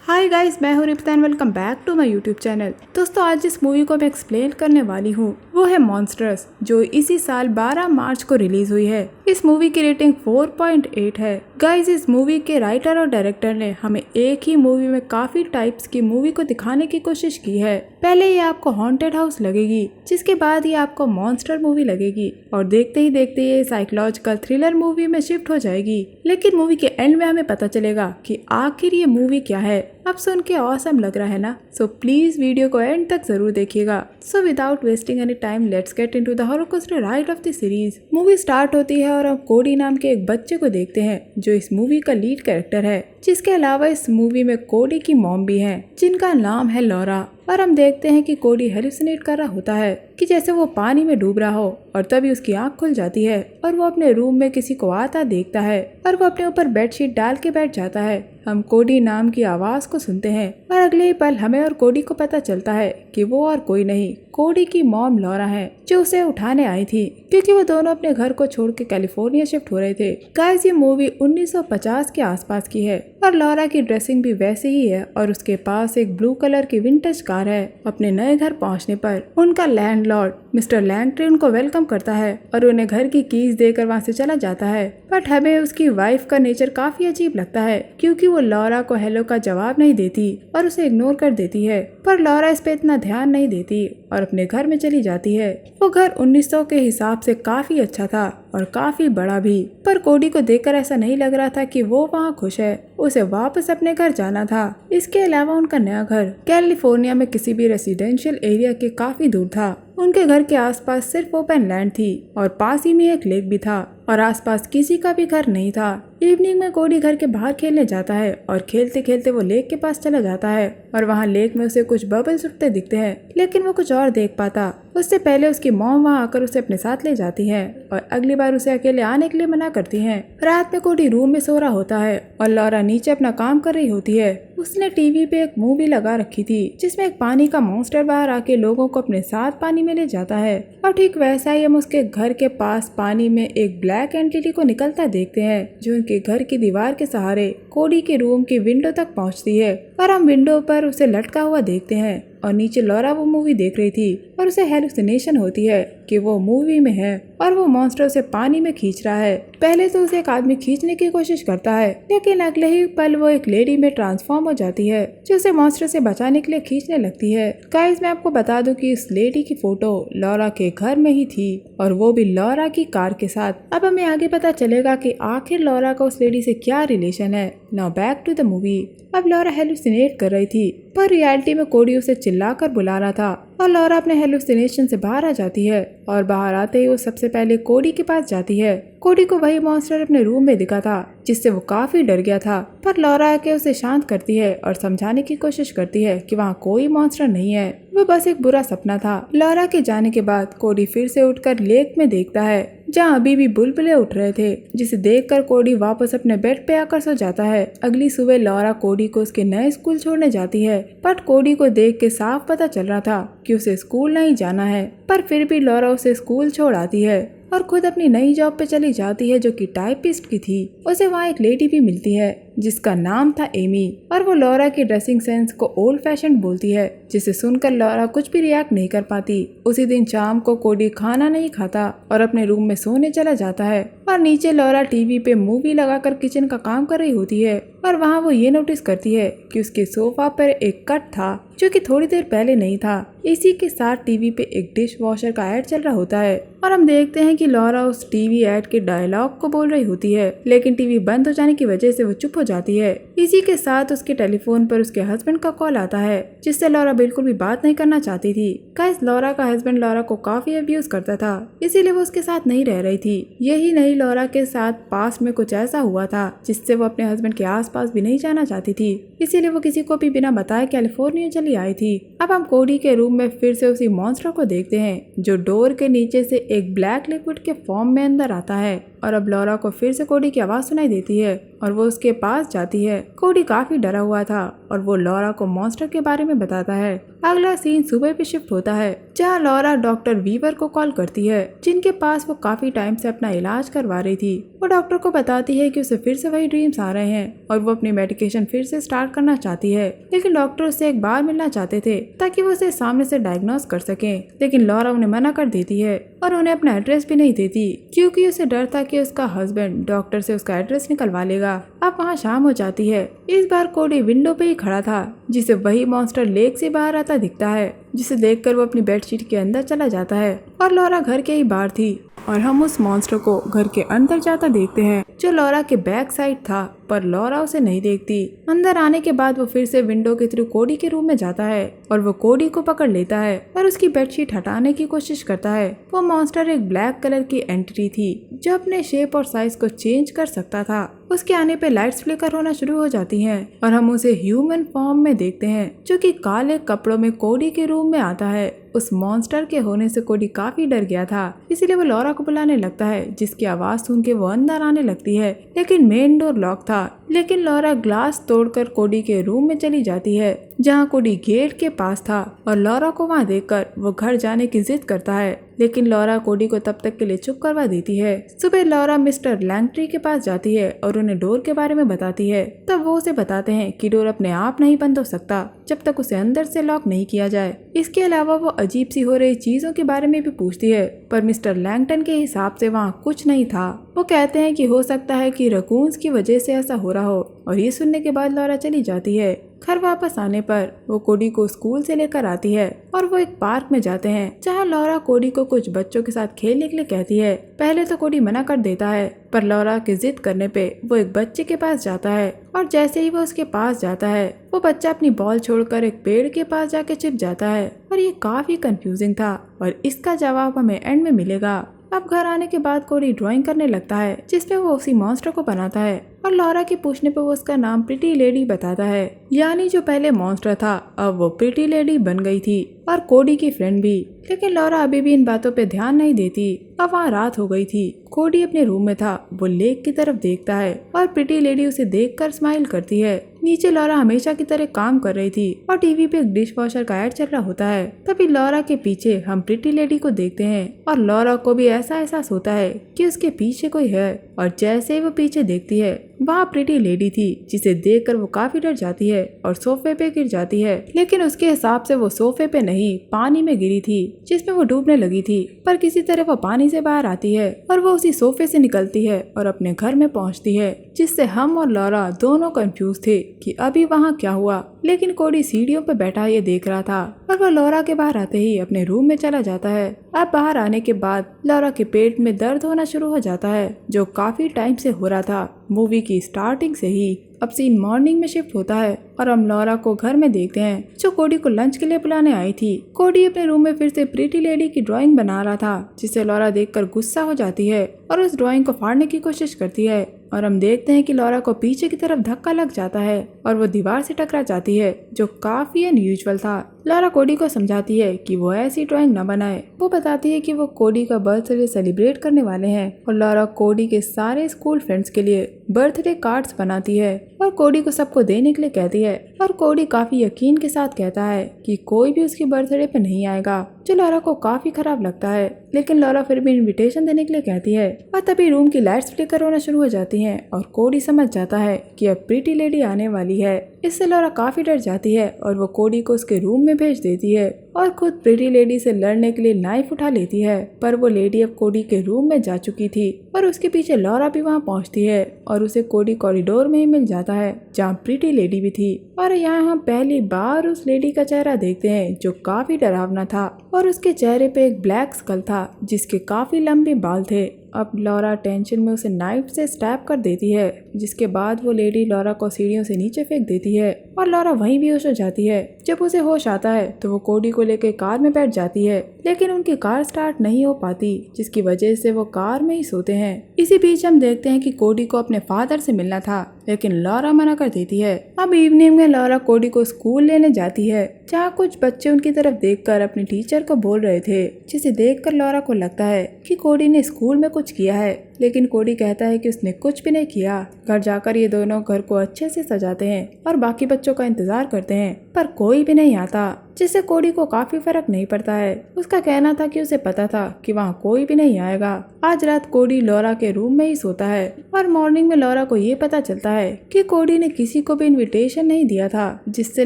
हाय guys, मैं हूँ Ripta and welcome back to my YouTube channel. दोस्तों, आज जिस मूवी को मैं एक्सप्लेन करने वाली हूँ वो है मॉन्स्टर्स, जो इसी साल 12 मार्च को रिलीज हुई है। इस मूवी की रेटिंग 4.8 है। गाइस, इस मूवी के राइटर और डायरेक्टर ने हमें एक ही मूवी में काफी टाइप्स की मूवी को दिखाने की कोशिश की है। पहले ये आपको हॉन्टेड हाउस लगेगी, जिसके बाद ये आपको मॉन्स्टर मूवी लगेगी और देखते ही देखते ये साइकोलॉजिकल थ्रिलर मूवी में शिफ्ट हो जाएगी। लेकिन मूवी के एंड में हमें पता चलेगा कि आखिर ये मूवी क्या है। अब सुन के ऑसम लग रहा है ना? सो प्लीज वीडियो को एंड तक जरूर देखिएगा। So without wasting any time, let's get into the horror coaster ride of the series. Movie start होती है और हम कोडी नाम के एक बच्चे को देखते हैं जो इस मूवी का लीड कैरेक्टर है। जिसके अलावा इस मूवी में कोडी की मॉम भी है, जिनका नाम है लॉरा। और हम देखते हैं कि कोडी हेलुसिनेट कर रहा होता है कि जैसे वो पानी में डूब रहा हो, और तभी उसकी आंख खुल जाती है और वो अपने रूम में किसी को आता देखता है और वो अपने ऊपर बेडशीट डाल के बैठ जाता है। हम कोडी नाम की आवाज को सुनते हैं और अगले ही पल हमें और कोडी को पता चलता है कि वो और कोई नहीं, कोडी की मॉम लॉरा है, जो उसे उठाने आई थी, क्योंकि वो दोनों अपने घर को छोड़ के कैलिफोर्निया शिफ्ट हो रहे थे। गाइस, ये मूवी 1950 के आसपास की है और लॉरा की ड्रेसिंग भी वैसे ही है और उसके पास एक ब्लू कलर की विंटेज कार है। अपने नए घर पहुंचने पर उनका लैंडलॉर्ड मिस्टर लैंगट्री उनको वेलकम करता है और उन्हें घर की कीज देकर वहां से चला जाता है। बट हमें उसकी वाइफ का नेचर काफी अजीब लगता है, क्योंकि वो लॉरा को हेलो का जवाब नहीं देती और उसे इग्नोर कर देती है। पर लॉरा इस पे इतना ध्यान नहीं देती और अपने घर में चली जाती है। वो घर 1900 के हिसाब से काफी अच्छा था और काफी बड़ा भी, पर कोडी को देखकर ऐसा नहीं लग रहा था कि वो वहाँ खुश है। उसे वापस अपने घर जाना था। इसके अलावा उनका नया घर कैलिफोर्निया में किसी भी रेसिडेंशियल एरिया के काफी दूर था। उनके घर के आसपास सिर्फ ओपन लैंड थी और पास ही में एक लेक भी था और आसपास किसी का भी घर नहीं था। इवनिंग में कोडी घर के बाहर खेलने जाता है और खेलते खेलते वो लेक के पास चला जाता है और वहाँ लेक में उसे कुछ बबल्स उठते दिखते हैं, लेकिन वो कुछ और देख पाता। उससे पहले उसकी मॉम वहाँ आकर उसे अपने साथ ले जाती है और अगली बार उसे अकेले आने के लिए मना करती है। रात में कोडी रूम में सो रहा होता है और लॉरा नीचे अपना काम कर रही होती है। उसने टीवी पे एक मूवी लगा रखी थी जिसमें एक पानी का मॉन्स्टर बाहर आके लोगों को अपने साथ पानी में ले जाता है, और ठीक वैसा ही हम उसके घर के पास पानी में एक ब्लैक एंटिटी को निकलता देखते हैं, जो उनके घर की दीवार के सहारे कोडी के रूम की विंडो तक पहुंचती है और हम विंडो पर उसे लटका हुआ देखते हैं। और नीचे लॉरा वो मूवी देख रही थी और उसे हेलुसिनेशन होती है कि वो मूवी में है और वो मॉन्स्टर उसे पानी में खींच रहा है। पहले तो उसे एक आदमी खींचने की कोशिश करता है, लेकिन अगले ही पल वो एक लेडी में ट्रांसफॉर्म हो जाती है, जो उसे मॉन्स्टर से बचाने के लिए खींचने लगती है। गाइस, मैं आपको बता दूं कि इस लेडी की फोटो लॉरा के घर में ही थी और वो भी लॉरा की कार के साथ। अब हमें आगे पता चलेगा कि आखिर लॉरा का उस लेडी से क्या रिलेशन है। Now back to the movie. अब लॉरा हेलुसिनेट कर रही थी, पर रियलिटी में कोडी उसे चिल्लाकर बुला रहा था और लॉरा अपने हेलुसिनेशन से बाहर आ जाती है और बाहर आते ही वो सबसे पहले कोडी के पास जाती है। कोडी को वही मॉन्स्टर अपने रूम में दिखा था, जिससे वो काफी डर गया था, पर लॉरा आके उसे शांत करती है और समझाने की कोशिश करती है कि वहाँ कोई मॉन्स्टर नहीं है, वो बस एक बुरा सपना था। लॉरा के जाने के बाद कोडी फिर से उठकर लेक में देखता है जहाँ अभी भी बुलबुले उठ रहे थे, जिसे देखकर कोडी वापस अपने बेड पे आकर सो जाता है। अगली सुबह लॉरा कोडी को उसके नए स्कूल छोड़ने जाती है, बट कोडी को देख के साफ पता चल रहा था कि उसे स्कूल नहीं जाना है, पर फिर भी लॉरा उसे स्कूल छोड़ आती है और खुद अपनी नई जॉब पे चली जाती है, जो कि टाइपिस्ट की थी। उसे वहाँ एक लेडी भी मिलती है जिसका नाम था एमी, और वो लॉरा की ड्रेसिंग सेंस को ओल्ड फैशन बोलती है, जिसे सुनकर लॉरा कुछ भी रिएक्ट नहीं कर पाती। उसी दिन शाम को कोडी खाना नहीं खाता और अपने रूम में सोने चला जाता है और नीचे लॉरा टीवी पे मूवी लगाकर किचन का काम कर रही होती है और वहाँ वो ये नोटिस करती है कि उसके सोफा पर एक कट था जो कि थोड़ी देर पहले नहीं था। इसी के साथ टीवी पे एक डिश वॉशर का ऐड चल रहा होता है और हम देखते हैं कि लॉरा उस टीवी ऐड के डायलॉग को बोल रही होती है, लेकिन टीवी बंद हो जाने की वजह से वो चुप हो जाती है। इसी के साथ उसके टेलीफोन पर उसके हस्बैंड का कॉल आता है, जिससे लॉरा बिल्कुल भी बात नहीं करना चाहती थी। गाइस, लॉरा का हस्बैंड लॉरा को काफी अब्यूज करता था, इसीलिए वो उसके साथ नहीं रह रही थी। यही नहीं, लॉरा के साथ पास्ट में कुछ ऐसा हुआ था जिससे वो अपने हस्बैंड के आसपास भी नहीं जाना चाहती थी, इसीलिए वो किसी को भी बिना बताए कैलिफोर्निया चली आई थी। अब हम कोडी के रूम में फिर से उसी मॉन्स्टर को देखते हैं, जो डोर के नीचे से एक ब्लैक लिक्विड के फॉर्म में अंदर आता है और अब लॉरा को फिर से कोडी की आवाज सुनाई देती है और वो उसके पास जाती है। कोडी काफी डरा हुआ था और वो लॉरा को मॉन्स्टर के बारे में बताता है। अगला सीन सुबह पे शिफ्ट होता है जहाँ लॉरा डॉक्टर वीवर को कॉल करती है जिनके पास वो काफी टाइम से अपना इलाज करवा रही थी। वो डॉक्टर को बताती है कि उसे फिर से वही ड्रीम्स आ रहे हैं और वो अपनी मेडिकेशन फिर से स्टार्ट करना चाहती है, लेकिन डॉक्टर उससे एक बार मिलना चाहते थे ताकि वो उसे सामने से डायग्नोस कर सके। लेकिन लॉरा उन्हें मना कर देती है और उन्हें अपना एड्रेस भी नहीं देती क्योंकि उसे डर था कि उसका हस्बैंड डॉक्टर से उसका एड्रेस निकलवा लेगा। अब वहाँ शाम हो जाती है। इस बार कोडी विंडो पे ही खड़ा था जिसे वही मॉन्स्टर लेक से बाहर आता दिखता है, जिसे देखकर वो अपनी बेडशीट के अंदर चला जाता है और लॉरा घर के ही बाहर थी और हम उस मॉन्स्टर को घर के अंदर जाता देखते हैं जो लॉरा के बैक साइड था, पर लॉरा उसे नहीं देखती। अंदर आने के बाद वो फिर से विंडो के थ्रू कोडी के रूम में जाता है और वो कोडी को पकड़ लेता है और उसकी बेडशीट हटाने की कोशिश करता है। वो मॉन्स्टर एक ब्लैक कलर की एंटिटी थी जो अपने शेप और साइज को चेंज कर सकता था। उसके आने पे लाइट्स फ्लिकर होना शुरू हो जाती हैं और हम उसे ह्यूमन फॉर्म में देखते हैं जो कि काले कपड़ों में कोडी के रूम में आता है। उस मॉन्स्टर के होने से कोडी काफी डर गया था, इसीलिए वो लॉरा को बुलाने लगता है जिसकी आवाज सुन के वो अंदर आने लगती है, लेकिन मेन डोर लॉक था। लेकिन लॉरा ग्लास तोड़कर कोडी के रूम में चली जाती है जहाँ कोडी गेट के पास था और लॉरा को वहाँ देखकर वो घर जाने की जिद करता है, लेकिन लॉरा कोडी को तब तक के लिए चुप करवा देती है। सुबह लॉरा मिस्टर लैंगट्री के पास जाती है और उन्हें डोर के बारे में बताती है। तब वो उसे बताते हैं कि डोर अपने आप नहीं बंद हो सकता जब तक उसे अंदर से लॉक नहीं किया जाए। इसके अलावा वो अजीब सी हो रही चीजों के बारे में भी पूछती है, पर मिस्टर लैंगटन के हिसाब से वहाँ कुछ नहीं था। वो कहते हैं कि हो सकता है कि रकून्स की वजह से ऐसा हो रहा हो और ये सुनने के बाद लॉरा चली जाती है। घर वापस आने पर वो कोडी को स्कूल से लेकर आती है और वो एक पार्क में जाते हैं जहाँ लॉरा कोडी को कुछ बच्चों के साथ खेलने के लिए कहती है। पहले तो कोडी मना कर देता है, पर लॉरा की जिद करने पे वो एक बच्चे के पास जाता है और जैसे ही वो उसके पास जाता है वो बच्चा अपनी बॉल छोड़कर एक पेड़ के पास जाके छिप जाता है और ये काफी कंफ्यूजिंग था और इसका जवाब हमें एंड में मिलेगा। अब घर आने के बाद कोडी ड्राइंग करने लगता है जिसमें वो उसी मॉन्स्टर को बनाता है और लॉरा के पूछने पर वो उसका नाम प्रिटी लेडी बताता है, यानी जो पहले मॉन्स्टर था अब वो प्रिटी लेडी बन गई थी और कोडी की फ्रेंड भी। लेकिन लॉरा अभी भी इन बातों पे ध्यान नहीं देती। अब वहाँ रात हो गई थी। कोडी अपने रूम में था। वो लेक की तरफ देखता है और प्रिटी लेडी उसे देखकर स्माइल करती है। नीचे लॉरा हमेशा की तरह काम कर रही थी और टीवी पे एक डिश वॉशर का ऐड चल रहा होता है। तभी लॉरा के पीछे हम प्रिटी लेडी को देखते हैं और लॉरा को भी ऐसा एहसास होता है कि उसके पीछे कोई है और जैसे ही वो पीछे देखती है वहाँ प्रिटी लेडी थी जिसे देखकर वो काफी डर जाती है और सोफे पे गिर जाती है। लेकिन उसके हिसाब से वो सोफे पे नहीं पानी में गिरी थी जिसमें वो डूबने लगी थी, पर किसी तरह वो पानी से बाहर आती है और वो उसी सोफे से निकलती है और अपने घर में पहुँचती है, जिससे हम और लॉरा दोनों कंफ्यूज थे कि अभी वहाँ क्या हुआ। लेकिन कोडी सीढ़ियों पे बैठा ये देख रहा था और वो लॉरा के बाहर आते ही अपने रूम में चला जाता है। अब बाहर आने के बाद लॉरा के पेट में दर्द होना शुरू हो जाता है जो काफी टाइम से हो रहा था, मूवी की स्टार्टिंग से ही। अब सीन मॉर्निंग में शिफ्ट होता है और हम लॉरा को घर में देखते हैं जो कोडी को लंच के लिए बुलाने आई थी। कोडी अपने रूम में फिर से प्रिटी लेडी की ड्राइंग बना रहा था जिसे लॉरा देखकर गुस्सा हो जाती है और उस ड्राइंग को फाड़ने की कोशिश करती है और हम देखते हैं कि लॉरा को पीछे की तरफ धक्का लग जाता है और वो दीवार से टकरा जाती है जो काफी अनयूजुअल था। लॉरा कोडी को समझाती है कि वो ऐसी ड्राइंग न बनाए। वो बताती है कि वो कोडी का बर्थडे सेलिब्रेट करने वाले हैं और लॉरा कोडी के सारे स्कूल फ्रेंड्स के लिए बर्थडे कार्ड्स बनाती है और कोडी को सबको देने के लिए कहती है और कोडी काफी यकीन के साथ कहता है कि कोई भी उसकी बर्थडे पे नहीं आएगा, जो लॉरा को काफी खराब लगता है। लेकिन लॉरा फिर भी इनविटेशन देने के लिए कहती है और तभी रूम की लाइट्स फ्लिकर होना शुरू हो जाती हैं और कोडी समझ जाता है कि अब प्रिटी लेडी आने वाली है। इससे लॉरा काफी डर जाती है और वो कोडी को उसके रूम में भेज देती है और खुद प्रिटी लेडी से लड़ने के लिए नाइफ उठा लेती है, पर वो लेडी अब कोडी के रूम में जा चुकी थी और उसके पीछे लॉरा भी वहाँ पहुँचती है और उसे कोडी कॉरिडोर में ही मिल जाता है जहाँ प्रिटी लेडी भी थी। और यहाँ हम पहली बार उस लेडी का चेहरा देखते हैं जो काफी डरावना था और उसके चेहरे पे एक ब्लैक स्कल था जिसके काफी लंबे बाल थे। अब लॉरा टेंशन में उसे नाइफ से स्टैब कर देती है, जिसके बाद वो लेडी लॉरा को सीढ़ियों से नीचे फेंक देती है और लॉरा वहीं बेहोश हो जाती है। जब उसे होश आता है तो वो कोडी को लेकर कार में बैठ जाती है, लेकिन उनकी कार स्टार्ट नहीं हो पाती जिसकी वजह से वो कार में ही सोते हैं। इसी बीच हम देखते हैं कि कोडी को अपने फादर से मिलना था, लेकिन लॉरा मना कर देती है। अब इवनिंग में लॉरा कोडी को स्कूल लेने जाती है जहाँ कुछ बच्चे उनकी तरफ देखकर अपने टीचर को बोल रहे थे, जिसे देखकर लॉरा को लगता है कि कोडी ने स्कूल में कुछ किया है। लेकिन कोडी कहता है कि उसने कुछ भी नहीं किया। घर जाकर ये दोनों घर को अच्छे से सजाते हैं और बाकी बच्चों का इंतजार करते हैं, पर कोई भी नहीं आता, जिससे कोडी को काफी फर्क नहीं पड़ता है। उसका कहना था कि उसे पता था कि वहाँ कोई भी नहीं आएगा। आज रात कोडी लॉरा के रूम में ही सोता है और मॉर्निंग में लॉरा को ये पता चलता है कि कोडी ने किसी को भी इनविटेशन नहीं दिया था, जिससे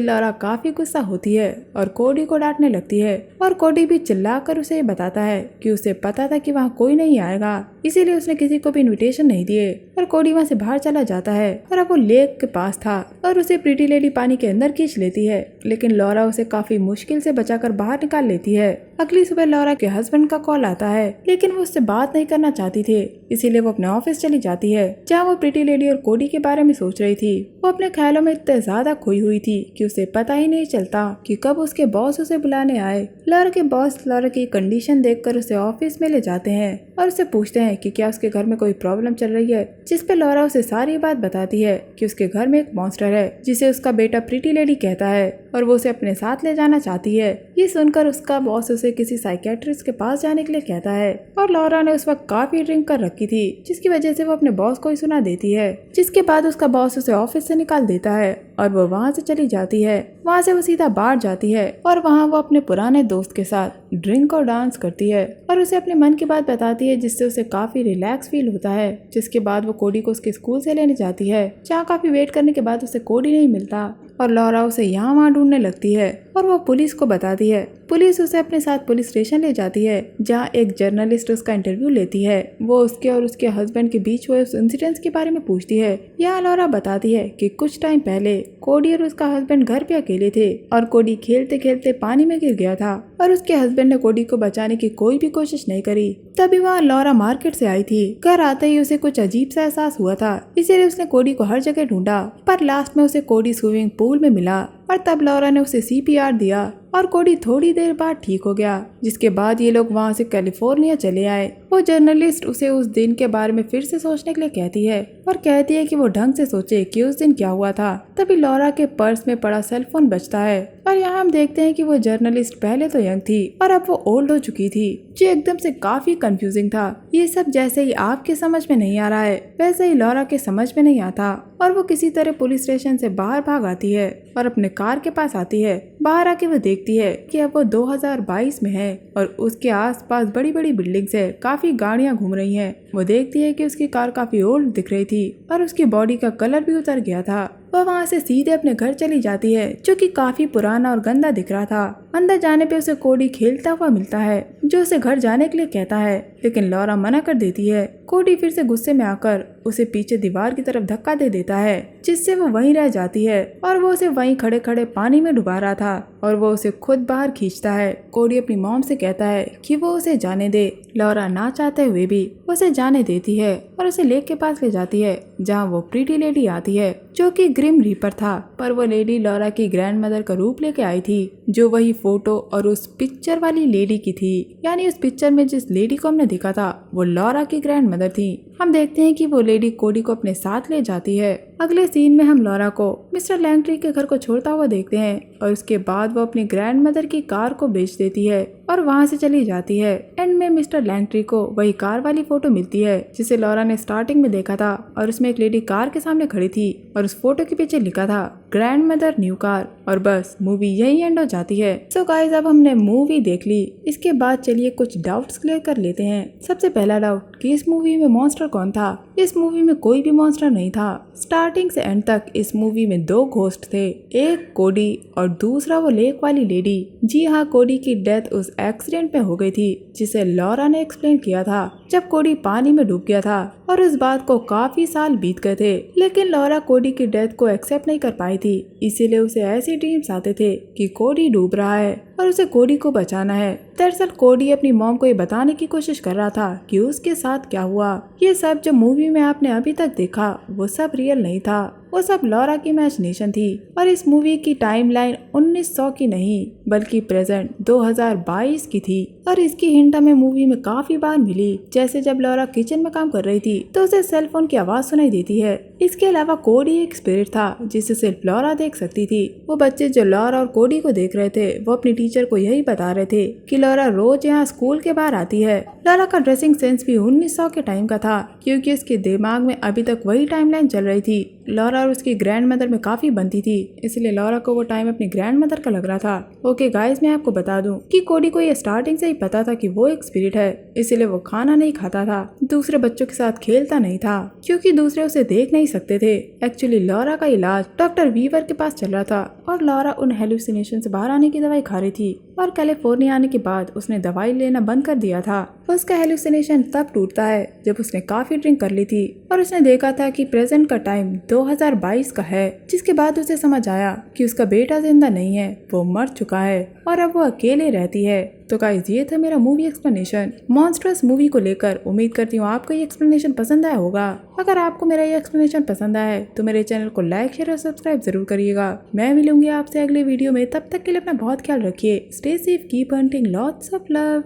लॉरा काफी गुस्सा होती है और कोडी को डांटने लगती है। और कोडी भी चिल्लाकर उसे बताता है कि उसे पता था कि वहाँ कोई नहीं आएगा, इसीलिए उसने किसी को भी इनविटेशन नहीं दिए। और कोडी वहाँ से बाहर चला जाता है और अब वो लेक के पास था और उसे प्रीटी लेडी पानी के अंदर खींच लेती है, लेकिन लॉरा उसे काफी मुश्किल से बचाकर बाहर निकाल लेती है। अगली सुबह लॉरा के हस्बैंड का कॉल आता है, लेकिन वो उससे बात नहीं करना चाहती थी, इसीलिए वो अपने ऑफिस चली जाती है, जहाँ वो प्रीटी लेडी और कोडी के बारे में सोच रही थी। वो अपने ख्यालों में इतने ज्यादा खोई हुई थी कि उसे पता ही नहीं चलता कि कब उसके बॉस उसे बुलाने आए। लॉरा के बॉस लॉरा की कंडीशन देखकर उसे ऑफिस में ले जाते हैं और उसे पूछते हैं कि क्या उसके घर में कोई प्रॉब्लम चल रही है, जिस पे लॉरा उसे सारी बात बताती है कि उसके घर में एक मॉन्स्टर है जिसे उसका बेटा प्रीटी लेडी कहता है और वो उसे अपने साथ ले जाना चाहती है। ये सुनकर उसका बॉस उसे किसी साइकेट्रिस्ट के पास जाने के लिए कहता है और लॉरा ने उस वक्त काफी ड्रिंक कर रखी थी, जिसकी वजह से वो अपने बॉस को ही सुना देती है, जिसके बाद उसका बॉस उसे ऑफिस से निकाल देता है और वो वहाँ से चली जाती है। वहाँ से वो सीधा बाहर जाती है और वहाँ वो अपने पुराने दोस्त के साथ ड्रिंक और डांस करती है और उसे अपने मन की बात बताती है, जिससे उसे काफी रिलैक्स फील होता है। जिसके बाद वो कोडी को उसके स्कूल से लेने जाती है, जहाँ काफी वेट करने के बाद उसे कोडी नहीं मिलता और लॉरा उसे यहाँ वहाँ ढूंढने लगती है और वो पुलिस को बताती है। पुलिस उसे अपने साथ पुलिस स्टेशन ले जाती है, जहाँ एक जर्नलिस्ट उसका इंटरव्यू लेती है। वो उसके और उसके हस्बैंड के बीच हुए उस इंसिडेंट के बारे में पूछती है। यहाँ लॉरा बताती है कि कुछ टाइम पहले कोडी और उसका हस्बैंड घर पे अकेले थे और कोडी खेलते खेलते पानी में गिर गया था और उसके हस्बैंड ने कोडी को बचाने की कोई भी कोशिश नहीं करी। तभी वहाँ लॉरा मार्केट से आई थी। घर आते ही उसे कुछ अजीब सा एहसास हुआ था, इसीलिए उसने कोडी को हर जगह ढूंढा, पर लास्ट में उसे कोडी स्विमिंग पूल में मिला और तब लॉरा ने उसे CPR दिया और कोडी थोड़ी देर बाद ठीक हो गया। जिसके बाद ये लोग वहाँ से कैलिफोर्निया चले आए। वो जर्नलिस्ट उसे उस दिन के बारे में फिर से सोचने के लिए कहती है और कहती है कि वो ढंग से सोचे कि उस दिन क्या हुआ था। तभी लॉरा के पर्स में पड़ा सेलफोन बजता है और यहाँ हम देखते हैं कि वो जर्नलिस्ट पहले तो यंग थी और अब वो ओल्ड हो चुकी थी, जो एकदम से काफी कंफ्यूजिंग था। ये सब जैसे ही आपके समझ में नहीं आ रहा है, वैसे ही लॉरा के समझ में नहीं आता और वो किसी तरह पुलिस स्टेशन से बाहर भाग आती है और अपने कार के पास आती है। बाहर आके वो देखती है कि अब वो 2022 में है और उसके आसपास बड़ी बड़ी बिल्डिंग्स है, काफी गाड़ियां घूम रही हैं। वो देखती है कि उसकी कार काफी ओल्ड दिख रही थी और उसकी बॉडी का कलर भी उतर गया था। वह वहाँ से सीधे अपने घर चली जाती है, जो कि काफी पुराना और गंदा दिख रहा था। अंदर जाने पे उसे कोडी खेलता हुआ मिलता है, जो उसे घर जाने के लिए कहता है, लेकिन लॉरा मना कर देती है। कोडी फिर से गुस्से में आकर उसे पीछे दीवार की तरफ धक्का दे देता है, जिससे वो वहीं रह जाती है और वो उसे वहीं खड़े खड़े पानी में डुबा रहा था और वो उसे खुद बाहर खींचता है। कोडी अपनी मॉम से कहता है कि वो उसे जाने दे। लॉरा ना चाहते हुए भी उसे जाने देती है और उसे लेक के पास ले जाती है, जहाँ वो प्रीटी लेडी आती है, जो कि ग्रिम रीपर था, पर वो लेडी लॉरा की ग्रैंड मदर का रूप लेके आई थी, जो वही फोटो और उस पिक्चर वाली लेडी की थी। यानी उस पिक्चर में जिस लेडी को हमने देखा था वो लॉरा की ग्रैंड मदर थी। हम देखते हैं कि वो लेडी कोडी को अपने साथ ले जाती है। अगले सीन में हम लॉरा को मिस्टर लैंगट्री के घर को छोड़ता हुआ देखते हैं और उसके बाद वो अपनी ग्रैंड मदर की कार को बेच देती है और वहाँ से चली जाती है। एंड में मिस्टर लैंगट्री को वही कार वाली फोटो मिलती है जिसे लॉरा ने स्टार्टिंग में देखा था और उसमें एक लेडी कार के सामने खड़ी थी और उस फोटो के पीछे लिखा था ग्रैंड मदर न्यू कार। और बस मूवी यही एंड हो जाती है। सो गाइस, अब हमने मूवी देख ली, इसके बाद चलिए कुछ डाउट्स क्लियर कर लेते हैं। सबसे पहला डाउट कि इस मूवी में मॉन्स्टर कौन था। इस मूवी में कोई भी मॉन्स्टर नहीं था। स्टार्टिंग से एंड तक इस मूवी में 2 घोस्ट थे, एक कोडी और दूसरा वो लेक वाली लेडी। जी हाँ, कोडी की डेथ उस एक्सीडेंट में हो गई थी जिसे लॉरा ने एक्सप्लेन किया था, जब कोडी पानी में डूब गया था और इस बात को काफी साल बीत गए थे। लेकिन लॉरा कोडी की डेथ को एक्सेप्ट नहीं कर पाई थी, इसीलिए उसे ऐसे ड्रीम्स आते थे कि कोडी डूब रहा है और उसे कोडी को बचाना है। दरअसल कोडी अपनी मॉम को ये बताने की कोशिश कर रहा था कि उसके साथ क्या हुआ। ये सब जो मूवी में आपने अभी तक देखा वो सब रियल नहीं था। वो सब लॉरा की इमेजिनेशन थी और इस मूवी की टाइमलाइन 1900 की नहीं बल्कि प्रेजेंट 2022 की थी और इसकी हिंट हमें मूवी में काफी बार मिली। जैसे जब लॉरा किचन में काम कर रही थी तो उसे सेल फोन की आवाज सुनाई देती है। इसके अलावा कोडी एक स्पिरिट था जिसे सिर्फ लॉरा देख सकती थी। वो बच्चे जो लॉरा और कोडी को देख रहे थे वो अपनी टीचर को यही बता रहे थे कि लॉरा रोज यहाँ स्कूल के बाहर आती है। लॉरा का ड्रेसिंग सेंस भी 1900 के टाइम का था क्योंकि उसके दिमाग में अभी तक वही टाइमलाइन चल रही थी। लॉरा और उसकी ग्रैंड मदर में काफी बनती थी इसलिए लॉरा को वो टाइम अपनी ग्रैंड मदर का लग रहा था। ओके गाइस, मैं आपको बता दूं कि कोडी को ये स्टार्टिंग से ही पता था कि वो एक स्पिरिट है, इसलिए वो खाना नहीं खाता था, दूसरे बच्चों के साथ खेलता नहीं था क्योंकि दूसरे उसे देख नहीं सकते थे। एक्चुअली लॉरा का इलाज डॉक्टर वीवर के पास चल रहा था और लॉरा उन हेलुसिनेशन से बाहर आने की दवाई खा रही थी और कैलिफोर्निया आने के बाद उसने दवाई लेना बंद कर दिया था। उसका हेलुसिनेशन तब टूटता है जब उसने काफी ड्रिंक कर ली थी और उसने देखा था कि प्रेजेंट का टाइम 2022 का है, जिसके बाद उसे समझ आया कि उसका बेटा जिंदा नहीं है, वो मर चुका है और अब वो अकेले रहती है। तो गाइस, ये था मेरा मूवी एक्सप्लेनेशन मॉन्स्टर्स मूवी को लेकर। उम्मीद करती हूँ आपको ये एक्सप्लेनेशन पसंद आया होगा। अगर आपको मेरा ये एक्सप्लेनेशन पसंद आया है तो मेरे चैनल को लाइक शेयर और सब्सक्राइब जरूर करिएगा। मैं मिलूंगी आपसे अगले वीडियो में, तब तक के लिए अपना बहुत ख्याल रखिए। Stay safe, keep hunting, lots of love.